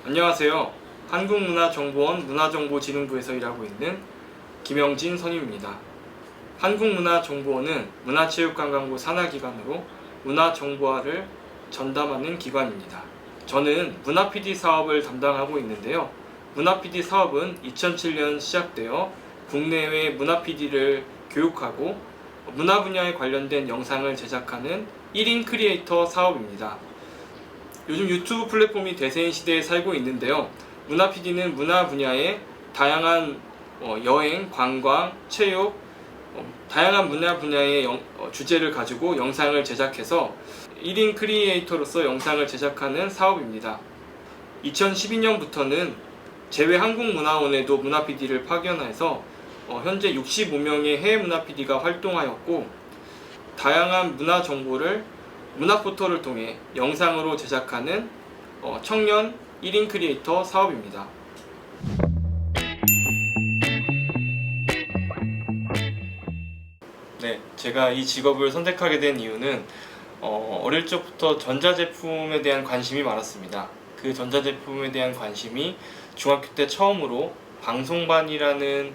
안녕하세요. 한국문화정보원 문화정보진흥부에서 일하고 있는 김영진 선임입니다. 한국문화정보원은 문화체육관광부 산하기관으로 문화정보화를 전담하는 기관입니다. 저는 문화-PD 사업을 담당하고 있는데요. 문화-PD 사업은 2007년 시작되어 국내외 문화-PD를 교육하고 문화 분야에 관련된 영상을 제작하는 1인 크리에이터 사업입니다. 요즘 유튜브 플랫폼이 대세인 시대에 살고 있는데요. 문화 PD는 문화 분야의 다양한 여행, 관광, 체육, 다양한 문화 분야의 주제를 가지고 영상을 제작해서 1인 크리에이터로서 영상을 제작하는 사업입니다. 2012년부터는 제외한국문화원에도 문화 PD를 파견해서 현재 65명의 해외 문화 PD가 활동하였고, 다양한 문화 정보를 문화 포털을 통해 영상으로 제작하는 청년 1인 크리에이터 사업입니다. 네, 제가 이 직업을 선택하게 된 이유는 어릴 적부터 전자제품에 대한 관심이 많았습니다. 그 전자제품에 대한 관심이 중학교 때 처음으로 방송반이라는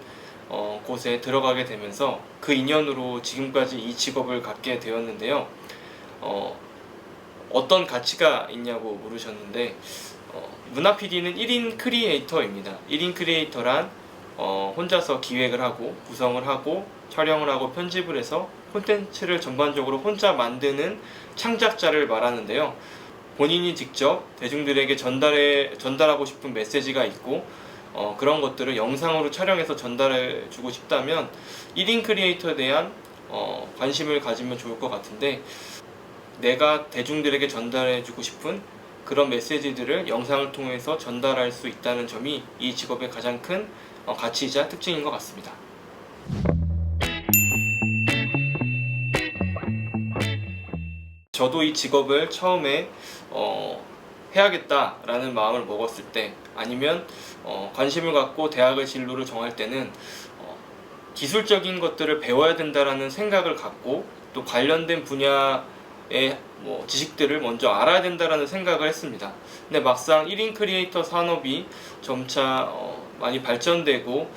곳에 들어가게 되면서 그 인연으로 지금까지 이 직업을 갖게 되었는데요. 어떤 가치가 있냐고 물으셨는데, 문화 PD는 1인 크리에이터입니다. 1인 크리에이터란 혼자서 기획을 하고 구성을 하고 촬영을 하고 편집을 해서 콘텐츠를 전반적으로 혼자 만드는 창작자를 말하는데요. 본인이 직접 대중들에게 전달하고 싶은 메시지가 있고 그런 것들을 영상으로 촬영해서 전달해 주고 싶다면 1인 크리에이터에 대한 관심을 가지면 좋을 것 같은데, 내가 대중들에게 전달해 주고 싶은 그런 메시지들을 영상을 통해서 전달할 수 있다는 점이 이 직업의 가장 큰 가치이자 특징인 것 같습니다. 저도 이 직업을 처음에 해야겠다라는 마음을 먹었을 때, 아니면 관심을 갖고 대학의 진로를 정할 때는 기술적인 것들을 배워야 된다라는 생각을 갖고, 또 관련된 분야의 지식들을 먼저 알아야 된다라는 생각을 했습니다. 근데 막상 1인 크리에이터 산업이 점차 많이 발전되고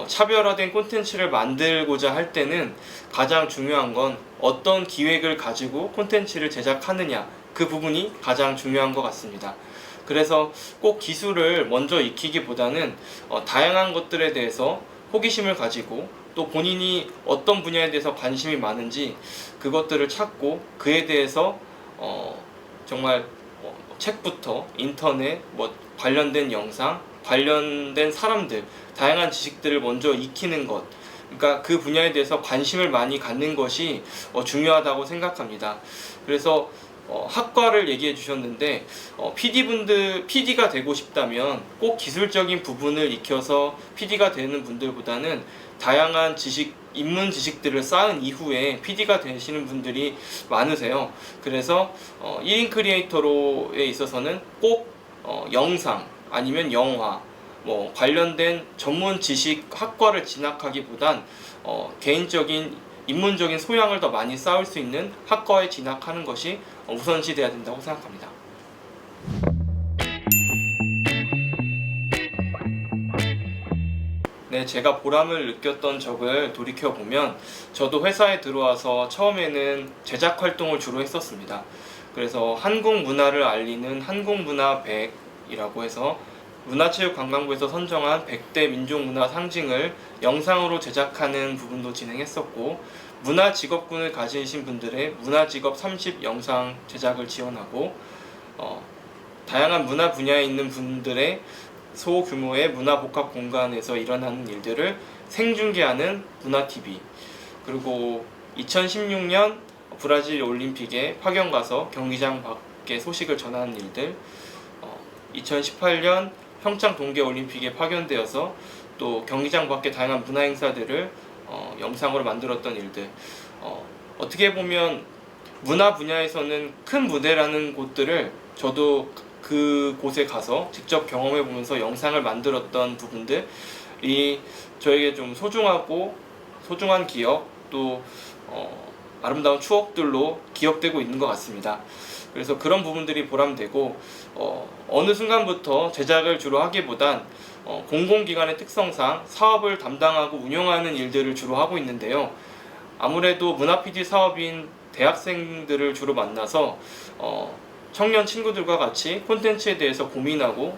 차별화된 콘텐츠를 만들고자 할 때는 가장 중요한 건 어떤 기획을 가지고 콘텐츠를 제작하느냐, 그 부분이 가장 중요한 것 같습니다. 그래서 꼭 기술을 먼저 익히기보다는 다양한 것들에 대해서 호기심을 가지고, 또 본인이 어떤 분야에 대해서 관심이 많은지 그것들을 찾고, 그에 대해서 정말 책부터 인터넷, 관련된 영상, 관련된 사람들, 다양한 지식들을 먼저 익히는 것, 그러니까 그 분야에 대해서 관심을 많이 갖는 것이 중요하다고 생각합니다. 그래서 학과를 얘기해 주셨는데, PD가 되고 싶다면 꼭 기술적인 부분을 익혀서 PD가 되는 분들보다는 다양한 입문 지식들을 쌓은 이후에 PD가 되시는 분들이 많으세요. 그래서 1인 크리에이터로에 있어서는 꼭 영상 아니면 영화 관련된 전문 지식 학과를 진학하기보단 개인적인 입문적인 소양을 더 많이 쌓을 수 있는 학과에 진학하는 것이 우선시돼야 된다고 생각합니다. 네, 제가 보람을 느꼈던 적을 돌이켜보면, 저도 회사에 들어와서 처음에는 제작 활동을 주로 했었습니다. 그래서 한국 문화를 알리는 한국문화 100이라고 해서 문화체육관광부에서 선정한 100대 민족문화 상징을 영상으로 제작하는 부분도 진행했었고, 문화직업군을 가지신 분들의 문화직업 30 영상 제작을 지원하고, 다양한 문화 분야에 있는 분들의 소규모의 문화복합 공간에서 일어나는 일들을 생중계하는 문화TV, 그리고 2016년 브라질 올림픽에 파견 가서 경기장 밖의 소식을 전하는 일들, 2018년 평창 동계올림픽에 파견되어서 또 경기장 밖의 다양한 문화 행사들을 영상으로 만들었던 일들, 어떻게 보면 문화 분야에서는 큰 무대라는 곳들을 저도 그곳에 가서 직접 경험해 보면서 영상을 만들었던 부분들이 저에게 좀 소중한 기억, 또 아름다운 추억들로 기억되고 있는 것 같습니다. 그래서 그런 부분들이 보람되고 어느 순간부터 제작을 주로 하기보단 공공기관의 특성상 사업을 담당하고 운영하는 일들을 주로 하고 있는데요. 아무래도 문화 PD 사업인 대학생들을 주로 만나서 청년 친구들과 같이 콘텐츠에 대해서 고민하고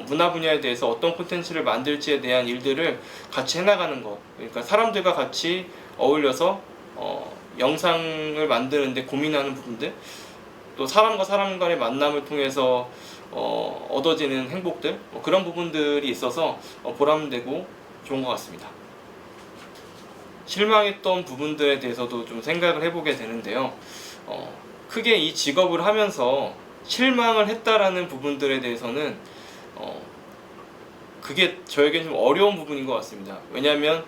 문화 분야에 대해서 어떤 콘텐츠를 만들지에 대한 일들을 같이 해나가는 것, 그러니까 사람들과 같이 어울려서 영상을 만드는데 고민하는 부분들, 또 사람과 사람 간의 만남을 통해서 얻어지는 행복들, 그런 부분들이 있어서 보람되고 좋은 것 같습니다. 실망했던 부분들에 대해서도 좀 생각을 해보게 되는데요. 크게 이 직업을 하면서 실망을 했다라는 부분들에 대해서는 그게 저에겐 좀 어려운 부분인 것 같습니다. 왜냐하면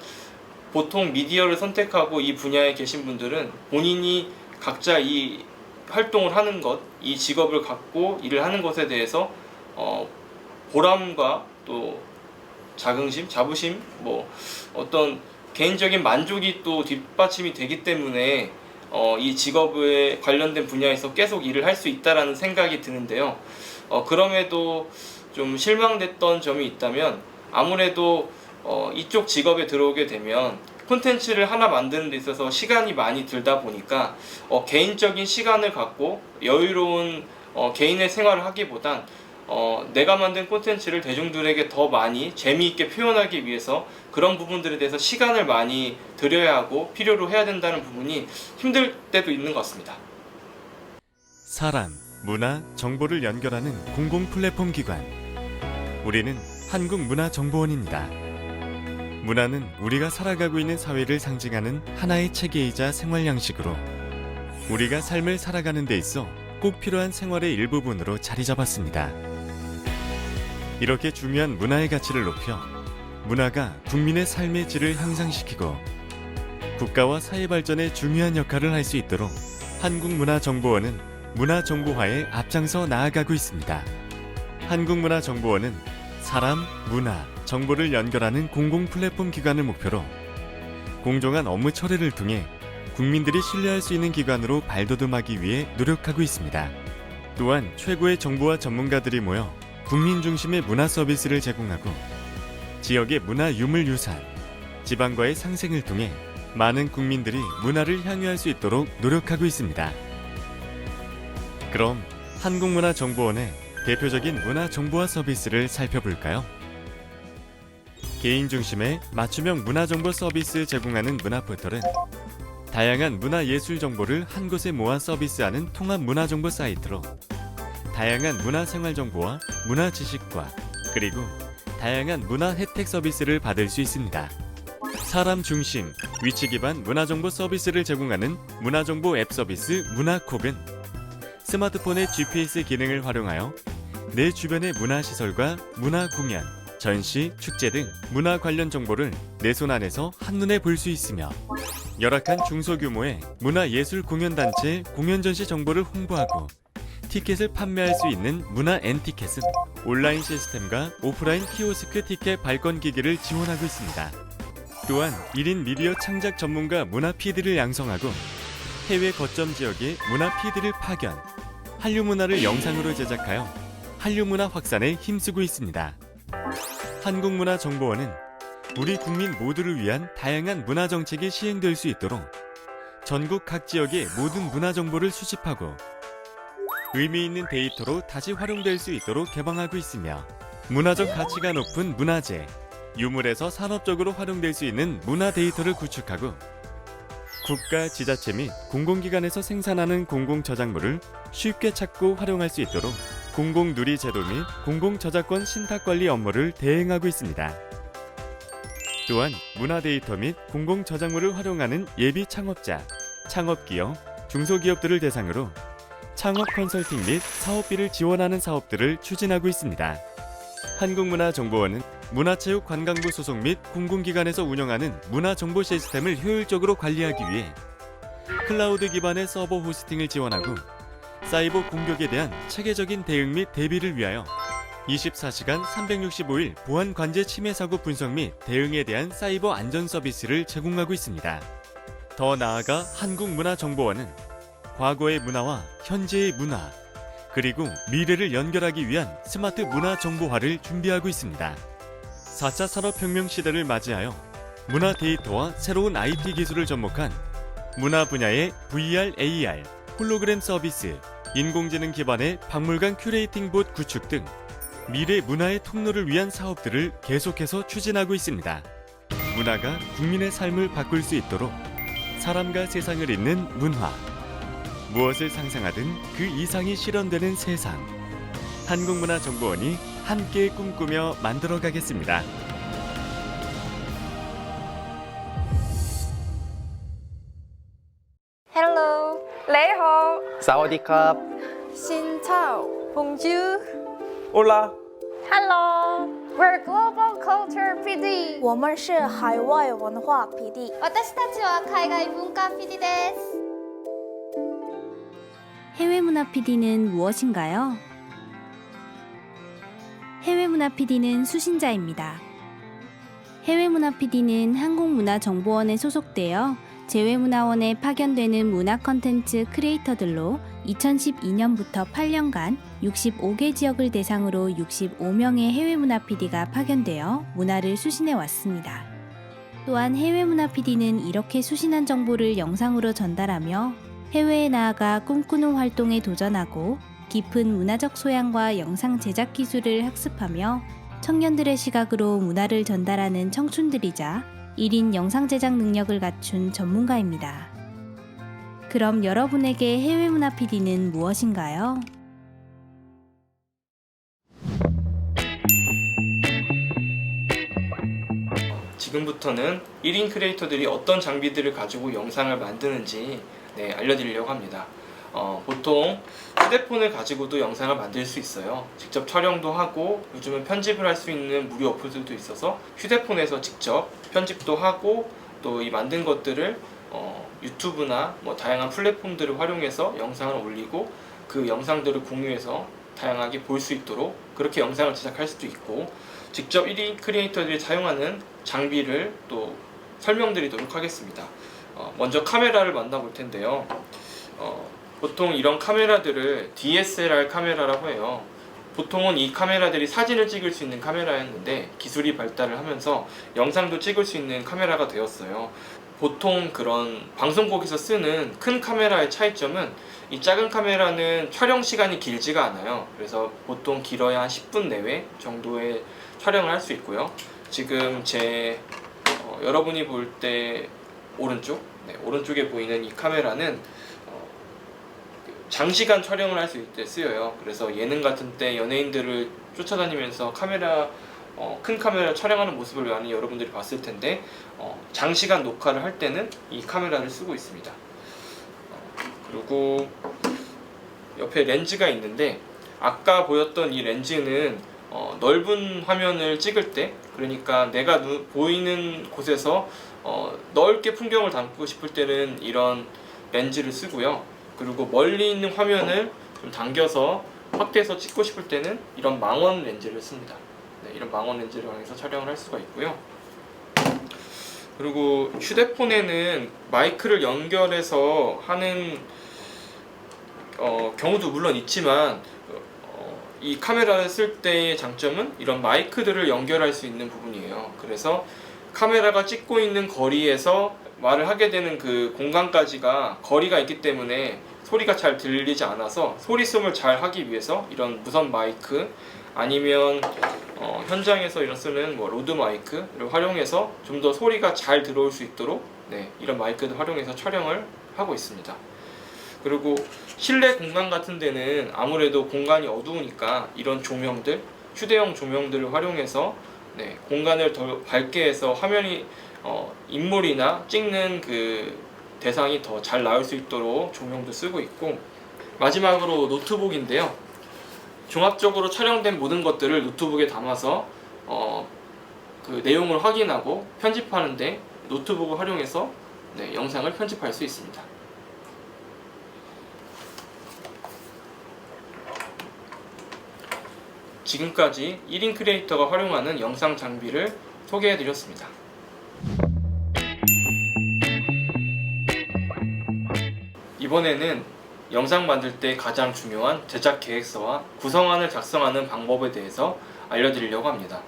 보통 미디어를 선택하고 이 분야에 계신 분들은 본인이 각자 이 활동을 하는 것, 이 직업을 갖고 일을 하는 것에 대해서 보람과 또 자긍심, 자부심, 어떤 개인적인 만족이 또 뒷받침이 되기 때문에 이 직업에 관련된 분야에서 계속 일을 할 수 있다라는 생각이 드는데요. 그럼에도 좀 실망됐던 점이 있다면 아무래도 이쪽 직업에 들어오게 되면 콘텐츠를 하나 만드는 데 있어서 시간이 많이 들다 보니까 개인적인 시간을 갖고 여유로운 개인의 생활을 하기보단 내가 만든 콘텐츠를 대중들에게 더 많이 재미있게 표현하기 위해서 그런 부분들에 대해서 시간을 많이 들여야 하고 필요로 해야 된다는 부분이 힘들 때도 있는 것 같습니다. 사람, 문화, 정보를 연결하는 공공 플랫폼 기관. 우리는 한국문화정보원입니다. 문화는 우리가 살아가고 있는 사회를 상징하는 하나의 체계이자 생활 양식으로 우리가 삶을 살아가는 데 있어 꼭 필요한 생활의 일부분으로 자리 잡았습니다. 이렇게 중요한 문화의 가치를 높여 문화가 국민의 삶의 질을 향상시키고 국가와 사회 발전에 중요한 역할을 할 수 있도록 한국문화정보원은 문화정보화에 앞장서 나아가고 있습니다. 한국문화정보원은 사람, 문화, 정보를 연결하는 공공 플랫폼 기관을 목표로 공정한 업무 처리를 통해 국민들이 신뢰할 수 있는 기관으로 발돋움하기 위해 노력하고 있습니다. 또한 최고의 정보와 전문가들이 모여 국민 중심의 문화 서비스를 제공하고 지역의 문화 유물 유산, 지방과의 상생을 통해 많은 국민들이 문화를 향유할 수 있도록 노력하고 있습니다. 그럼 한국문화정보원의 대표적인 문화정보화 서비스를 살펴볼까요? 개인 중심의 맞춤형 문화정보 서비스 제공하는 문화포털은 다양한 문화예술 정보를 한 곳에 모아 서비스하는 통합 문화정보 사이트로 다양한 문화생활 정보와 문화지식과 그리고 다양한 문화 혜택 서비스를 받을 수 있습니다. 사람 중심, 위치 기반 문화정보 서비스를 제공하는 문화정보 앱 서비스 문화콕은 스마트폰의 GPS 기능을 활용하여 내 주변의 문화시설과 문화공연, 전시, 축제 등 문화 관련 정보를 내 손 안에서 한눈에 볼 수 있으며 열악한 중소규모의 문화예술 공연단체 공연 전시 정보를 홍보하고 티켓을 판매할 수 있는 문화 N티켓은 온라인 시스템과 오프라인 키오스크 티켓 발권 기기를 지원하고 있습니다. 또한 1인 미디어 창작 전문가 문화 PD를 양성하고 해외 거점 지역의 문화 PD를 파견, 한류 문화를 영상으로 제작하여 한류 문화 확산에 힘쓰고 있습니다. 한국문화정보원은 우리 국민 모두를 위한 다양한 문화 정책이 시행될 수 있도록 전국 각 지역의 모든 문화 정보를 수집하고 의미 있는 데이터로 다시 활용될 수 있도록 개방하고 있으며 문화적 가치가 높은 문화재, 유물에서 산업적으로 활용될 수 있는 문화 데이터를 구축하고 국가, 지자체 및 공공기관에서 생산하는 공공저작물을 쉽게 찾고 활용할 수 있도록 공공누리 제도 및 공공저작권 신탁관리 업무를 대행하고 있습니다. 또한 문화 데이터 및 공공저작물을 활용하는 예비 창업자, 창업기업, 중소기업들을 대상으로 창업 컨설팅 및 사업비를 지원하는 사업들을 추진하고 있습니다. 한국문화정보원은 문화체육관광부 소속 및 공공기관에서 운영하는 문화정보 시스템을 효율적으로 관리하기 위해 클라우드 기반의 서버 호스팅을 지원하고 사이버 공격에 대한 체계적인 대응 및 대비를 위하여 24시간 365일 보안 관제 침해 사고 분석 및 대응에 대한 사이버 안전 서비스를 제공하고 있습니다. 더 나아가 한국문화정보원은 과거의 문화와 현재의 문화, 그리고 미래를 연결하기 위한 스마트 문화 정보화를 준비하고 있습니다. 4차 산업혁명 시대를 맞이하여 문화 데이터와 새로운 IT 기술을 접목한 문화 분야의 VR, AR, 홀로그램 서비스, 인공지능 기반의 박물관 큐레이팅 봇 구축 등 미래 문화의 통로를 위한 사업들을 계속해서 추진하고 있습니다. 문화가 국민의 삶을 바꿀 수 있도록 사람과 세상을 잇는 문화. 무엇을 상상하든 그 이상이 실현되는 세상. 한국문화정보원이 함께 꿈꾸며 만들어가겠습니다. Hello, Lê Hồ, สวัสดีครับ Xin chào, Bonjour. Hola Hello, we're Global Culture PD. 我们是海外文化 PD。私たちは海外文化 PD です。 해외문화 PD는 무엇인가요? 해외문화 PD는 수신자입니다. 해외문화 PD는 한국문화정보원에 소속되어 재외문화원에 파견되는 문화 컨텐츠 크리에이터들로 2012년부터 8년간 65개 지역을 대상으로 65명의 해외문화 PD가 파견되어 문화를 수신해 왔습니다. 또한 해외문화 PD는 이렇게 수신한 정보를 영상으로 전달하며 해외에 나아가 꿈꾸는 활동에 도전하고 깊은 문화적 소양과 영상 제작 기술을 학습하며 청년들의 시각으로 문화를 전달하는 청춘들이자 1인 영상 제작 능력을 갖춘 전문가입니다. 그럼 여러분에게 해외문화 PD는 무엇인가요? 지금부터는 1인 크리에이터들이 어떤 장비들을 가지고 영상을 만드는지 알려드리려고 합니다. 보통 휴대폰을 가지고도 영상을 만들 수 있어요. 직접 촬영도 하고 요즘은 편집을 할 수 있는 무료 어플들도 있어서 휴대폰에서 직접 편집도 하고 또 이 만든 것들을 유튜브나 다양한 플랫폼들을 활용해서 영상을 올리고 그 영상들을 공유해서 다양하게 볼 수 있도록 그렇게 영상을 제작할 수도 있고, 직접 1인 크리에이터들이 사용하는 장비를 또 설명드리도록 하겠습니다. 먼저 카메라를 만나볼 텐데요. 보통 이런 카메라들을 DSLR 카메라라고 해요. 보통은 이 카메라들이 사진을 찍을 수 있는 카메라였는데 기술이 발달을 하면서 영상도 찍을 수 있는 카메라가 되었어요. 보통 그런 방송국에서 쓰는 큰 카메라의 차이점은 이 작은 카메라는 촬영 시간이 길지가 않아요. 그래서 보통 길어야 한 10분 내외 정도의 촬영을 할 수 있고요. 지금 여러분이 볼 때 오른쪽에 보이는 이 카메라는 장시간 촬영을 할 수 있을 때 쓰여요. 그래서 예능 같은 때 연예인들을 쫓아다니면서 큰 카메라 촬영하는 모습을 많이 여러분들이 봤을 텐데 장시간 녹화를 할 때는 이 카메라를 쓰고 있습니다. 그리고 옆에 렌즈가 있는데 아까 보였던 이 렌즈는 넓은 화면을 찍을 때, 그러니까 내가 보이는 곳에서 넓게 풍경을 담고 싶을 때는 이런 렌즈를 쓰고요. 그리고 멀리 있는 화면을 좀 당겨서 확대해서 찍고 싶을 때는 이런 망원 렌즈를 씁니다. 이런 망원 렌즈를 활용해서 촬영을 할 수가 있고요. 그리고 휴대폰에는 마이크를 연결해서 하는 경우도 물론 있지만 이 카메라를 쓸 때의 장점은 이런 마이크들을 연결할 수 있는 부분이에요. 그래서 카메라가 찍고 있는 거리에서 말을 하게 되는 그 공간까지가 거리가 있기 때문에 소리가 잘 들리지 않아서 소리솜을 잘 하기 위해서 이런 무선 마이크 아니면 현장에서 쓰는 로드 마이크를 활용해서 좀 더 소리가 잘 들어올 수 있도록 이런 마이크를 활용해서 촬영을 하고 있습니다. 그리고 실내 공간 같은 데는 아무래도 공간이 어두우니까 이런 조명들, 휴대용 조명들을 활용해서 공간을 더 밝게 해서 화면이 인물이나 찍는 그 대상이 더 잘 나올 수 있도록 조명도 쓰고 있고, 마지막으로 노트북인데요. 종합적으로 촬영된 모든 것들을 노트북에 담아서 그 내용을 확인하고 편집하는데 노트북을 활용해서 영상을 편집할 수 있습니다. 지금까지 1인 크리에이터가 활용하는 영상 장비를 소개해드렸습니다. 이번에는 영상 만들 때 가장 중요한 제작 계획서와 구성안을 작성하는 방법에 대해서 알려드리려고 합니다.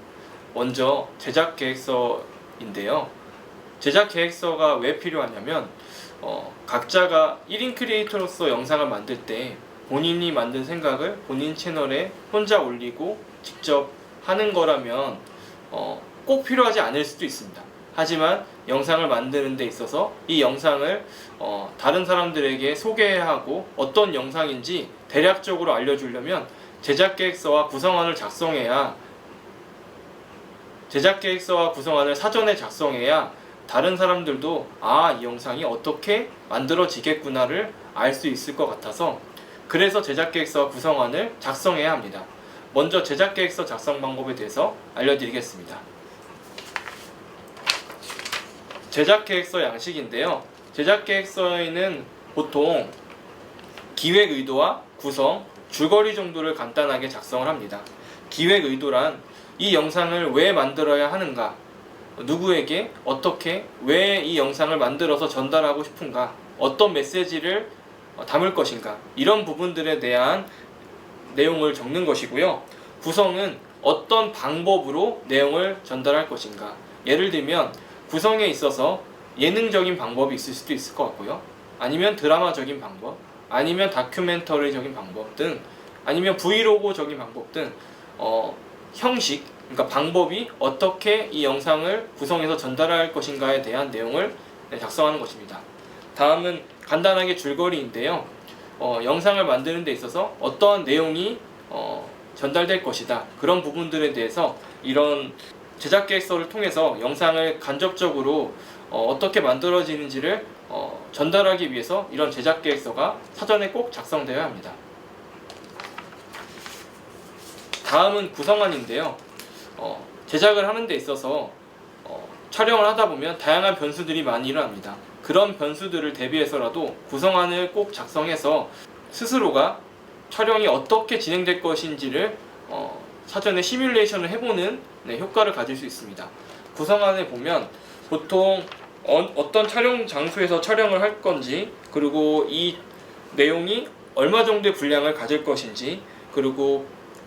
먼저 제작 계획서인데요. 제작 계획서가 왜 필요하냐면 각자가 1인 크리에이터로서 영상을 만들 때 본인이 만든 생각을 본인 채널에 혼자 올리고 직접 하는 거라면 꼭 필요하지 않을 수도 있습니다. 하지만 영상을 만드는 데 있어서 이 영상을 다른 사람들에게 소개해야 하고 어떤 영상인지 대략적으로 알려주려면 제작계획서와 구성안을 사전에 작성해야 다른 사람들도 이 영상이 어떻게 만들어지겠구나를 알 수 있을 것 같아서 그래서 제작계획서와 구성안을 작성해야 합니다. 먼저 제작계획서 작성 방법에 대해서 알려드리겠습니다. 제작계획서 양식인데요. 제작계획서에는 보통 기획 의도와 구성, 줄거리 정도를 간단하게 작성을 합니다. 기획 의도란 이 영상을 왜 만들어야 하는가, 누구에게 어떻게 왜 이 영상을 만들어서 전달하고 싶은가, 어떤 메시지를 담을 것인가, 이런 부분들에 대한 내용을 적는 것이고요. 구성은 어떤 방법으로 내용을 전달할 것인가, 예를 들면 구성에 있어서 예능적인 방법이 있을 수도 있을 것 같고요. 아니면 드라마적인 방법, 아니면 다큐멘터리적인 방법 등, 아니면 브이로그적인 방법 등 형식, 그러니까 방법이 어떻게 이 영상을 구성해서 전달할 것인가에 대한 내용을 작성하는 것입니다. 다음은 간단하게 줄거리인데요. 영상을 만드는 데 있어서 어떠한 내용이 전달될 것이다, 그런 부분들에 대해서 이런 제작계획서를 통해서 영상을 간접적으로 어떻게 만들어지는지를 전달하기 위해서 이런 제작계획서가 사전에 꼭 작성되어야 합니다. 다음은 구성안인데요. 제작을 하는 데 있어서 촬영을 하다 보면 다양한 변수들이 많이 일어납니다. 그런 변수들을 대비해서라도 구성안을 꼭 작성해서 스스로가 촬영이 어떻게 진행될 것인지를 사전에 시뮬레이션을 해보는 효과를 가질 수 있습니다. 구성안에 보면 보통 어떤 촬영 장소에서 촬영을 할 건지, 그리고 이 내용이 얼마 정도의 분량을 가질 것인지, 그리고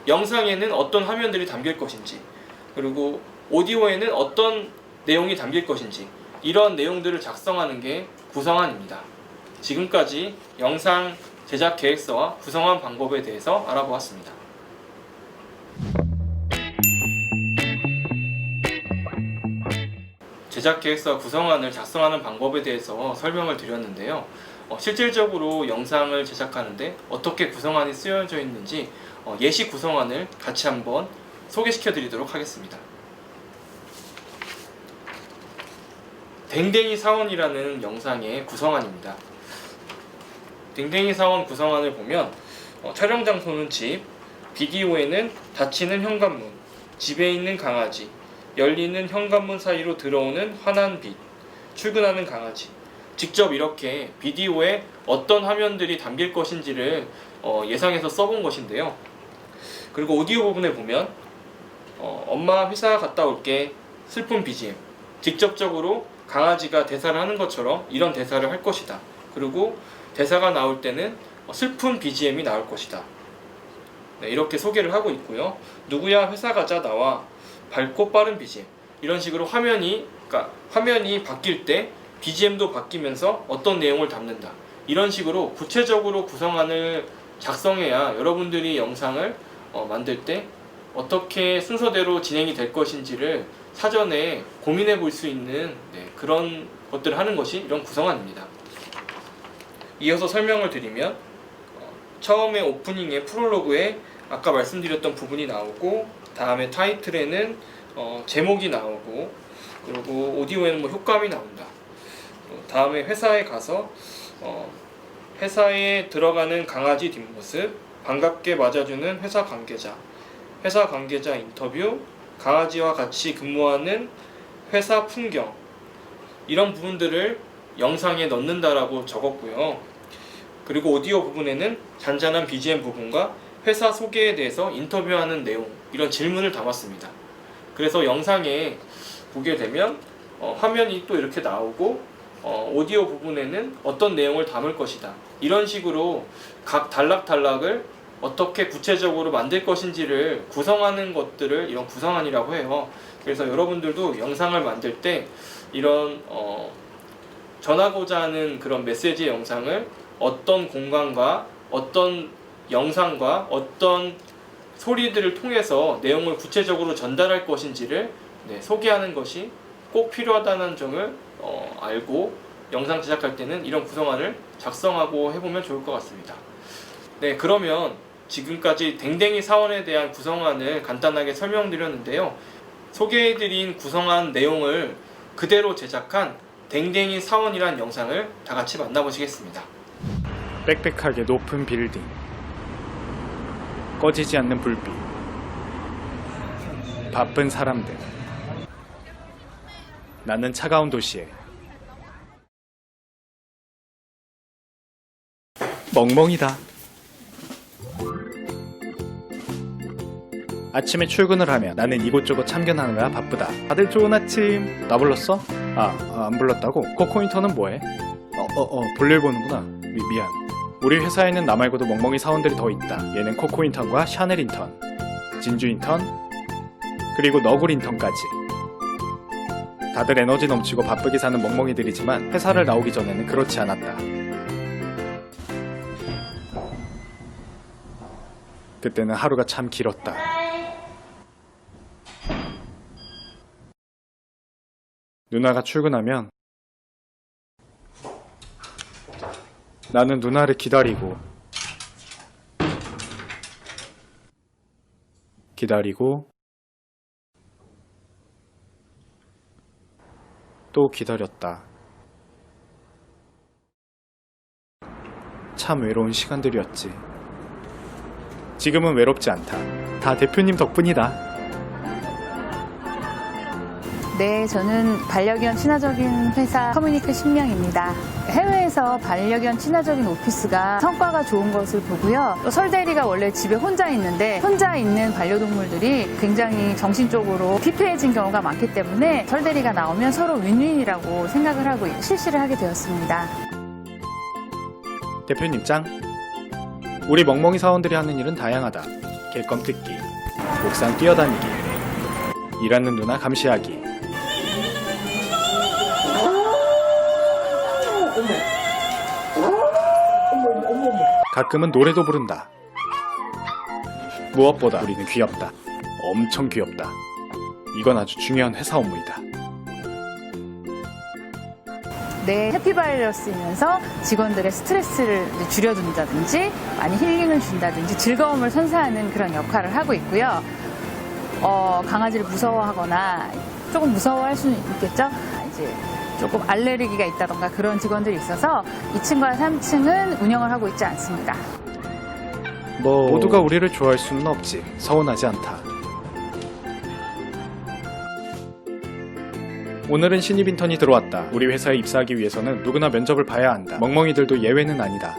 영상에는 어떤 화면들이 담길 것인지, 그리고 오디오에는 어떤 내용이 담길 것인지, 이런 내용들을 작성하는 게 구성안입니다. 지금까지 영상 제작 계획서와 구성안 방법에 대해서 알아보았습니다. 제작 계획서와 구성안을 작성하는 방법에 대해서 설명을 드렸는데요. 실질적으로 영상을 제작하는데 어떻게 구성안이 쓰여져 있는지 예시 구성안을 같이 한번 소개시켜 드리도록 하겠습니다. 댕댕이 사원이라는 영상의 구성안입니다. 댕댕이 사원 구성안을 보면 촬영 장소는 집, 비디오에는 닫히는 현관문, 집에 있는 강아지, 열리는 현관문 사이로 들어오는 환한 빛, 출근하는 강아지, 직접 이렇게 비디오에 어떤 화면들이 담길 것인지를 예상해서 써본 것인데요. 그리고 오디오 부분에 보면 엄마 회사 갔다 올게, 슬픈 BGM, 직접적으로 강아지가 대사를 하는 것처럼 이런 대사를 할 것이다. 그리고 대사가 나올 때는 슬픈 BGM이 나올 것이다. 이렇게 소개를 하고 있고요. 누구야 회사 가자 나와, 밝고 빠른 BGM, 이런 식으로 화면이 바뀔 때 BGM도 바뀌면서 어떤 내용을 담는다, 이런 식으로 구체적으로 구성안을 작성해야 여러분들이 영상을 만들 때 어떻게 순서대로 진행이 될 것인지를 사전에 고민해 볼 수 있는 그런 것들을 하는 것이 이런 구성안입니다. 이어서 설명을 드리면 처음에 오프닝의 프롤로그에 아까 말씀드렸던 부분이 나오고, 다음에 타이틀에는 제목이 나오고, 그리고 오디오에는 효과음이 나온다. 다음에 회사에 가서 회사에 들어가는 강아지 뒷모습, 반갑게 맞아주는 회사 관계자 인터뷰, 강아지와 같이 근무하는 회사 풍경, 이런 부분들을 영상에 넣는다라고 적었고요. 그리고 오디오 부분에는 잔잔한 BGM 부분과 회사 소개에 대해서 인터뷰하는 내용, 이런 질문을 담았습니다. 그래서 영상에 보게 되면 화면이 또 이렇게 나오고, 오디오 부분에는 어떤 내용을 담을 것이다. 이런 식으로 각 단락단락을 어떻게 구체적으로 만들 것인지를 구성하는 것들을 이런 구성안이라고 해요. 그래서 여러분들도 영상을 만들 때 이런 전하고자 하는 그런 메시지 영상을 어떤 공간과 어떤 영상과 어떤 소리들을 통해서 내용을 구체적으로 전달할 것인지를 소개하는 것이 꼭 필요하다는 점을 알고 영상 제작할 때는 이런 구성안을 작성하고 해보면 좋을 것 같습니다. 네, 그러면 지금까지 댕댕이 사원에 대한 구성안을 간단하게 설명드렸는데요. 소개해드린 구성안 내용을 그대로 제작한 댕댕이 사원이란 영상을 다 같이 만나보시겠습니다. 빽빽하게 높은 빌딩, 꺼지지 않는 불빛, 바쁜 사람들. 나는 차가운 도시에 멍멍이다. 아침에 출근을 하면 나는 이곳저곳 참견하느라 바쁘다. 다들 좋은 아침. 나 불렀어? 안 불렀다고? 코코인턴은 뭐해? 볼일 보는구나. 미안. 우리 회사에는 나 말고도 멍멍이 사원들이 더 있다. 얘는 코코인턴과 샤넬인턴, 진주인턴, 그리고 너굴인턴까지. 다들 에너지 넘치고 바쁘게 사는 멍멍이들이지만 회사를 나오기 전에는 그렇지 않았다. 그때는 하루가 참 길었다. 누나가 출근하면 나는 누나를 기다리고 또 기다렸다. 참 외로운 시간들이었지. 지금은 외롭지 않다. 다 대표님 덕분이다. 네, 저는 반려견 친화적인 회사 커뮤니크 신명입니다. 해외에서 반려견 친화적인 오피스가 성과가 좋은 것을 보고요. 또 설대리가 원래 집에 혼자 있는데 혼자 있는 반려동물들이 굉장히 정신적으로 피폐해진 경우가 많기 때문에 설대리가 나오면 서로 윈윈이라고 생각을 하고 실시를 하게 되었습니다. 대표님 짱. 우리 멍멍이 사원들이 하는 일은 다양하다. 객검 뜯기, 옥상 뛰어다니기, 일하는 누나 감시하기. 가끔은 노래도 부른다. 무엇보다 우리는 귀엽다. 엄청 귀엽다. 이건 아주 중요한 회사 업무이다. 네, 해피바이러스이면서 직원들의 스트레스를 줄여준다든지 많이 힐링을 준다든지 즐거움을 선사하는 그런 역할을 하고 있고요. 강아지를 무서워하거나 조금 무서워할 수는 있겠죠. 이제 조금 알레르기가 있다던가 그런 직원들이 있어서 2층과 3층은 운영을 하고 있지 않습니다. 모두가 우리를 좋아할 수는 없지. 서운하지 않다. 오늘은 신입 인턴이 들어왔다. 우리 회사에 입사하기 위해서는 누구나 면접을 봐야 한다. 멍멍이들도 예외는 아니다.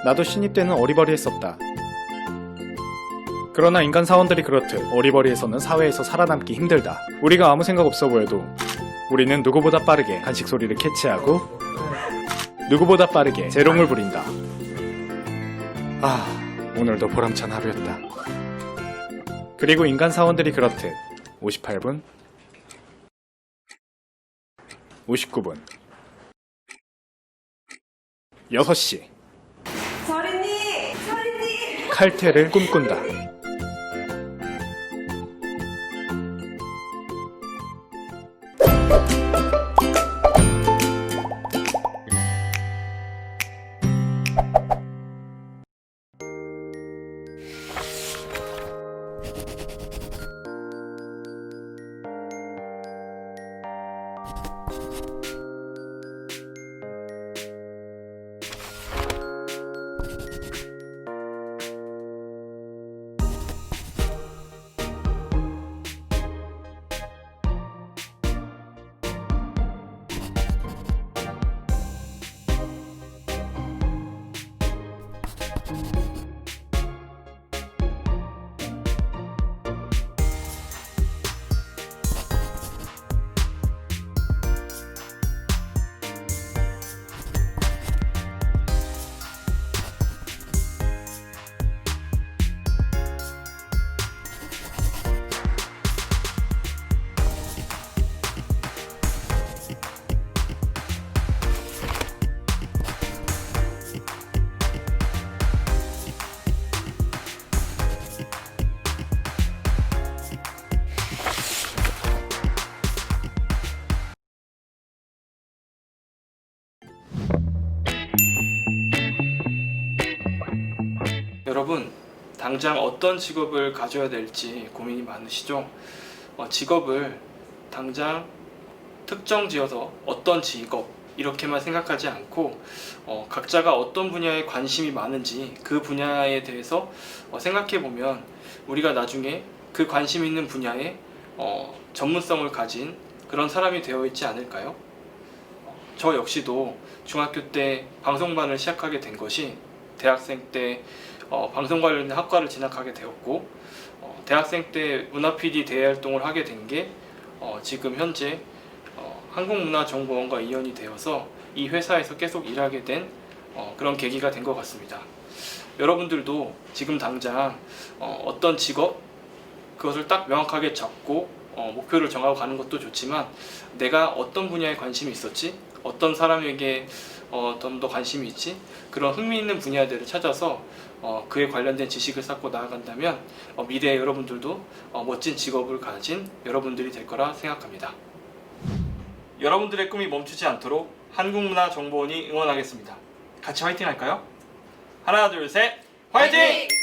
나도 신입 때는 어리버리했었다. 그러나 인간 사원들이 그렇듯 어리버리해서는 사회에서 살아남기 힘들다. 우리가 아무 생각 없어 보여도 우리는 누구보다 빠르게 간식 소리를 캐치하고 누구보다 빠르게 재롱을 부린다. 오늘도 보람찬 하루였다. 그리고 인간 사원들이 그렇듯 58분, 59분, 6시 칼퇴를 꿈꾼다. 여러분, 당장 어떤 직업을 가져야 될지 고민이 많으시죠? 직업을 당장 특정 지어서 어떤 직업 이렇게만 생각하지 않고 각자가 어떤 분야에 관심이 많은지 그 분야에 대해서 생각해 보면 우리가 나중에 그 관심 있는 분야에 전문성을 가진 그런 사람이 되어 있지 않을까요? 저 역시도 중학교 때 방송반을 시작하게 된 것이 대학생 때 방송 관련 학과를 진학하게 되었고 대학생 때 문화 PD 대외 활동을 하게 된 게 지금 현재 한국문화정보원과 인연이 되어서 이 회사에서 계속 일하게 된 그런 계기가 된 것 같습니다. 여러분들도 지금 당장 어떤 직업 그것을 딱 명확하게 잡고 목표를 정하고 가는 것도 좋지만 내가 어떤 분야에 관심이 있었지? 어떤 사람에게 좀 더 관심이 있지? 그런 흥미있는 분야들을 찾아서 그에 관련된 지식을 쌓고 나아간다면 미래에 여러분들도 멋진 직업을 가진 여러분들이 될 거라 생각합니다. 여러분들의 꿈이 멈추지 않도록 한국문화정보원이 응원하겠습니다. 같이 화이팅 할까요? 하나 둘 셋 화이팅!